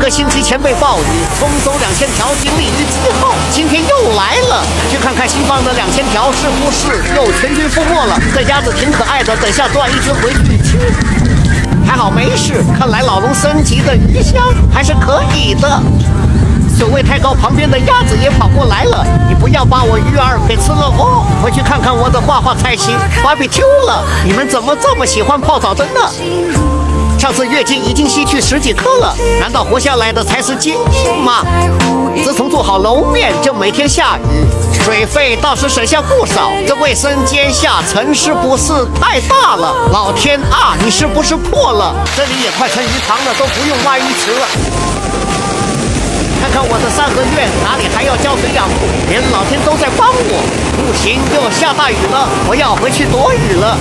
个星期前被暴雨冲走2000条，经历雨之后，今天又来了。去看看新放的2000条是不是又全军覆没了？这鸭子挺可爱的，等下转一圈回去吃。还好没事，看来老龙升级的鱼香还是可以的。水位太高，旁边的鸭子也跑过来了，你不要把我鱼儿给吃了哦！回去看看我的画画才行。BBQ 了，你们怎么这么喜欢泡澡的呢？上次月经已经吸去10几克了，难道活下来的才是精英吗？自从做好楼面，就每天下雨，水费倒是省下不少。这卫生间下沉是不是太大了？老天啊，你是不是破了？这里也快成鱼塘了，都不用挖鱼池了。看看我的3合院，哪里还要浇水养护？连老天都在帮我。不行，又下大雨了，我要回去躲雨了。